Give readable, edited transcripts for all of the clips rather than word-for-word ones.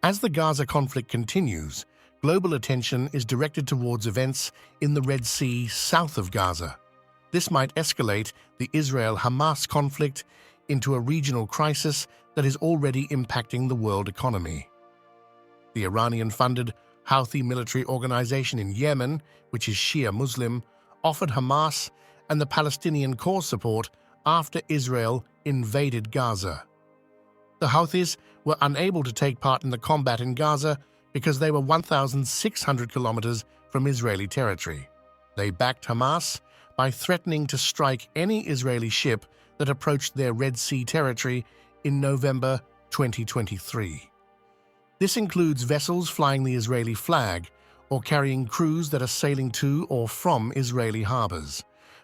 As the Gaza conflict continues, global attention is directed towards events in the Red Sea south of Gaza. This might escalate the Israel-Hamas conflict into a regional crisis that is already impacting the world economy. The Iranian-funded Houthi military organization in Yemen, which is Shia Muslim, offered Hamas and the Palestinian cause support after Israel invaded Gaza. The Houthis were unable to take part in the combat in Gaza because they were 1,600 kilometers from Israeli territory. They backed Hamas by threatening to strike any Israeli ship that approached their Red Sea territory in November 2023. This includes vessels flying the Israeli flag or carrying crews that are sailing to or from Israeli harbors.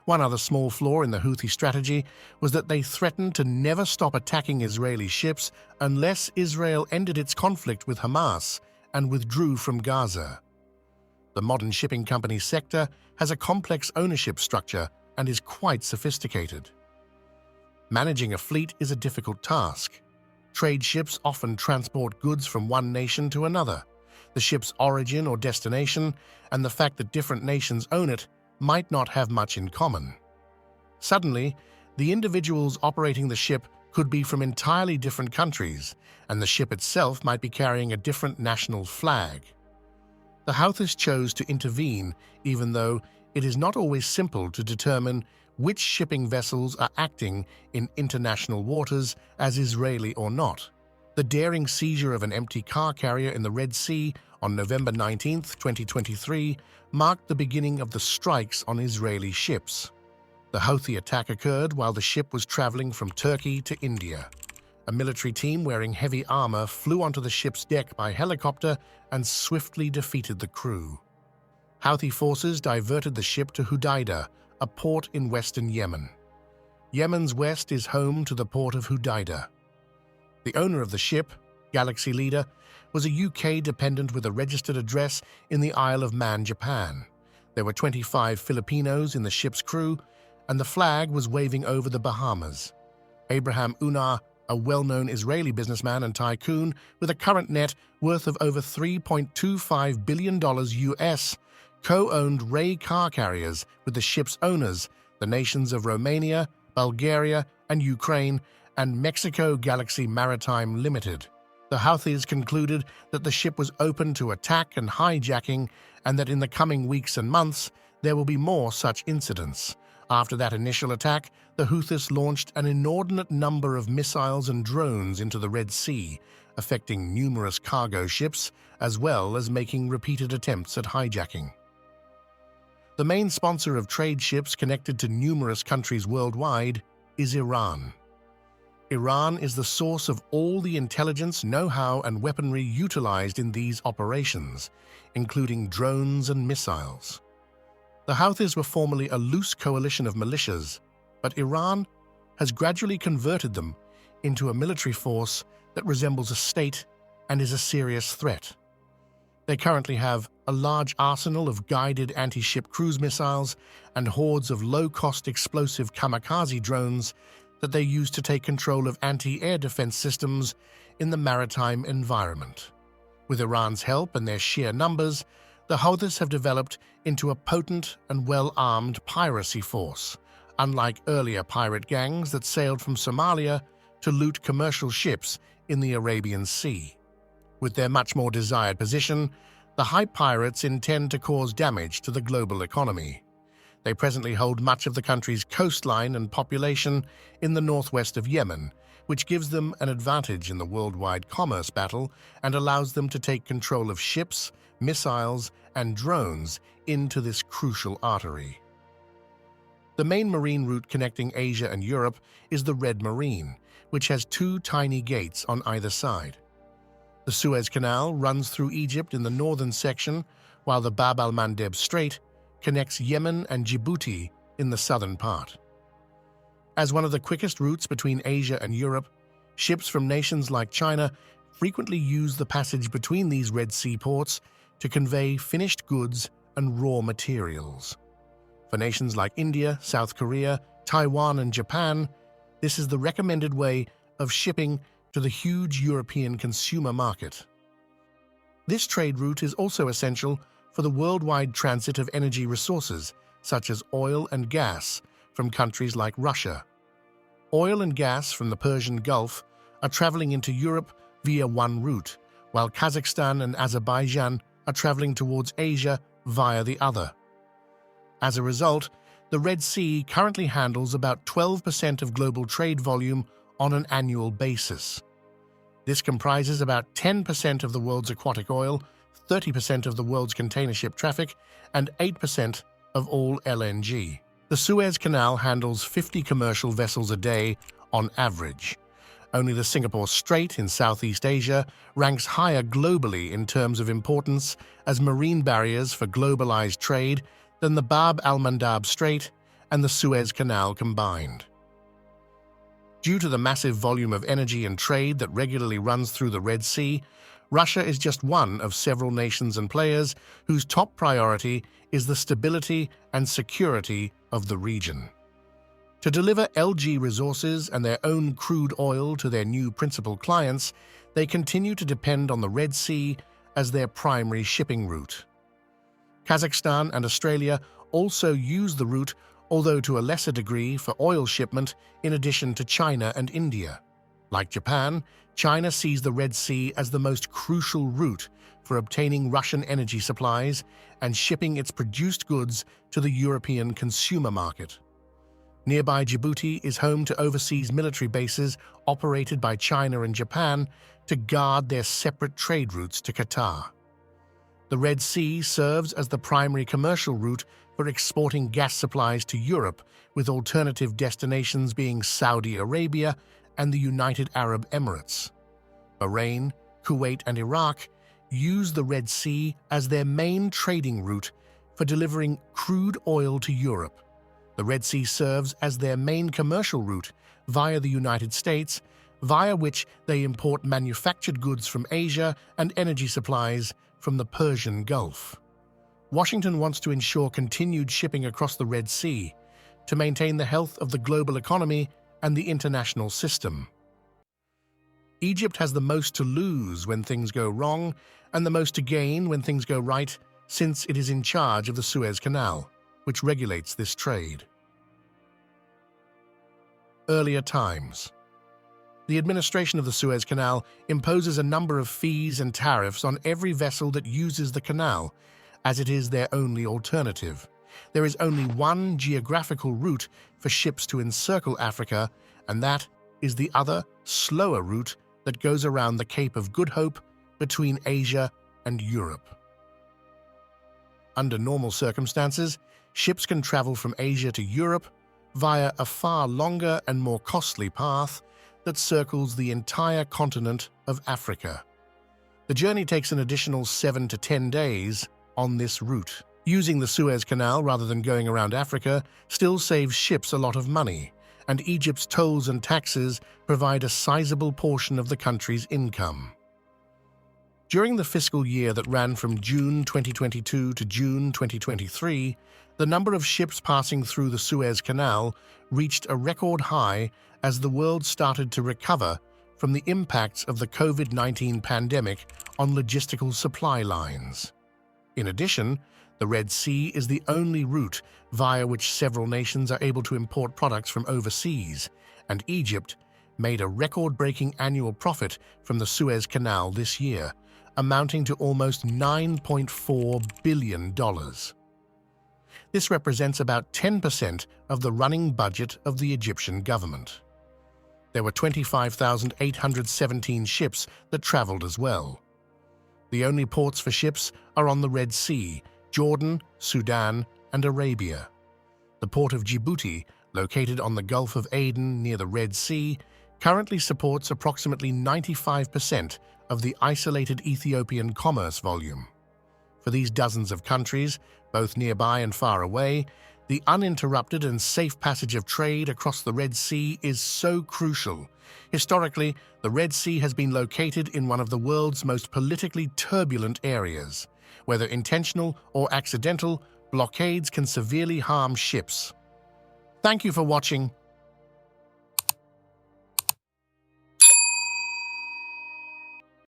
One other small flaw in the Houthi strategy was that they threatened to never stop attacking Israeli ships unless Israel ended its conflict with Hamas and withdrew from Gaza. The modern shipping company sector has a complex ownership structure and is quite sophisticated. Managing a fleet is a difficult task. Trade ships often transport goods from one nation to another. The ship's origin or destination and the fact that different nations own it might not have much in common. Suddenly, the individuals operating the ship could be from entirely different countries, and the ship itself might be carrying a different national flag. The Houthis chose to intervene, even though it is not always simple to determine which shipping vessels are acting in international waters as Israeli or not. The daring seizure of an empty car carrier in the Red Sea on November 19, 2023, marked the beginning of the strikes on Israeli ships. The Houthi attack occurred while the ship was traveling from Turkey to India. A military team wearing heavy armor flew onto the ship's deck by helicopter and swiftly defeated the crew. Houthi forces diverted the ship to Hodeidah, a port in western Yemen. Yemen's west is home to the port of Hodeidah. The owner of the ship, Galaxy Leader, was a UK dependent with a registered address in the Isle of Man, Japan. There were 25 Filipinos in the ship's crew, and the flag was waving over the Bahamas. Abraham Unar, a well-known Israeli businessman and tycoon with a current net worth of over $3.25 billion US, co-owned Ray car carriers with the ship's owners, the nations of Romania, Bulgaria, and Ukraine, and Mexico Galaxy Maritime Limited. The Houthis concluded that the ship was open to attack and hijacking, and that in the coming weeks and months there will be more such incidents. After that initial attack, the Houthis launched an inordinate number of missiles and drones into the Red Sea, affecting numerous cargo ships, as well as making repeated attempts at hijacking. The main sponsor of trade ships connected to numerous countries worldwide is Iran. Iran is the source of all the intelligence, know-how, and weaponry utilized in these operations, including drones and missiles. The Houthis were formerly a loose coalition of militias, but Iran has gradually converted them into a military force that resembles a state and is a serious threat. They currently have a large arsenal of guided anti-ship cruise missiles and hordes of low-cost explosive kamikaze drones that they use to take control of anti-air defense systems in the maritime environment. With Iran's help and their sheer numbers, the Houthis have developed into a potent and well-armed piracy force, unlike earlier pirate gangs that sailed from Somalia to loot commercial ships in the Arabian Sea. With their much more desired position, the Houthi pirates intend to cause damage to the global economy. They presently hold much of the country's coastline and population in the northwest of Yemen, which gives them an advantage in the worldwide commerce battle and allows them to take control of ships, missiles, and drones into this crucial artery. The main marine route connecting Asia and Europe is the Red Marine, which has two tiny gates on either side. The Suez Canal runs through Egypt in the northern section, while the Bab al-Mandeb Strait connects Yemen and Djibouti in the southern part. As one of the quickest routes between Asia and Europe, ships from nations like China frequently use the passage between these Red Sea ports to convey finished goods and raw materials. For nations like India, South Korea, Taiwan, and Japan, this is the recommended way of shipping to the huge European consumer market. This trade route is also essential for the worldwide transit of energy resources, such as oil and gas, from countries like Russia. Oil and gas from the Persian Gulf are traveling into Europe via one route, while Kazakhstan and Azerbaijan are traveling towards Asia via the other. As a result, the Red Sea currently handles about 12% of global trade volume on an annual basis. This comprises about 10% of the world's aquatic oil, 30% of the world's container ship traffic, and 8% of all LNG. The Suez Canal handles 50 commercial vessels a day on average. Only the Singapore Strait in Southeast Asia ranks higher globally in terms of importance as marine barriers for globalized trade than the Bab al-Mandab Strait and the Suez Canal combined. Due to the massive volume of energy and trade that regularly runs through the Red Sea, Russia is just one of several nations and players whose top priority is the stability and security of the region. To deliver LG resources and their own crude oil to their new principal clients, they continue to depend on the Red Sea as their primary shipping route. Kazakhstan and Australia also use the route, although to a lesser degree, for oil shipment in addition to China and India. Like Japan, China sees the Red Sea as the most crucial route for obtaining Russian energy supplies and shipping its produced goods to the European consumer market. Nearby Djibouti is home to overseas military bases operated by China and Japan to guard their separate trade routes to Qatar. The Red Sea serves as the primary commercial route for exporting gas supplies to Europe, with alternative destinations being Saudi Arabia and the United Arab Emirates. Bahrain, Kuwait, and Iraq use the Red Sea as their main trading route for delivering crude oil to Europe. The Red Sea serves as their main commercial route via the United States, via which they import manufactured goods from Asia and energy supplies from the Persian Gulf. Washington wants to ensure continued shipping across the Red Sea to maintain the health of the global economy and the international system. Egypt has the most to lose when things go wrong and the most to gain when things go right, since it is in charge of the Suez Canal, which regulates this trade. Earlier times. The administration of the Suez Canal imposes a number of fees and tariffs on every vessel that uses the canal, as it is their only alternative. There is only one geographical route for ships to encircle Africa, and that is the other, slower route that goes around the Cape of Good Hope between Asia and Europe. Under normal circumstances, ships can travel from Asia to Europe via a far longer and more costly path that circles the entire continent of Africa. The journey takes an additional 7 to 10 days on this route. Using the Suez Canal rather than going around Africa still saves ships a lot of money, and Egypt's tolls and taxes provide a sizable portion of the country's income. During the fiscal year that ran from June 2022 to June 2023, the number of ships passing through the Suez Canal reached a record high as the world started to recover from the impacts of the COVID-19 pandemic on logistical supply lines. In addition, the Red Sea is the only route via which several nations are able to import products from overseas, and Egypt made a record-breaking annual profit from the Suez Canal this year, amounting to almost $9.4 billion. This represents about 10% of the running budget of the Egyptian government. There were 25,817 ships that traveled as well. The only ports for ships are on the Red Sea, Jordan, Sudan, and Arabia. The port of Djibouti, located on the Gulf of Aden near the Red Sea, currently supports approximately 95% of the isolated Ethiopian commerce volume. For these dozens of countries, both nearby and far away, the uninterrupted and safe passage of trade across the Red Sea is so crucial. Historically, the Red Sea has been located in one of the world's most politically turbulent areas. Whether intentional or accidental, blockades can severely harm ships. Thank you for watching.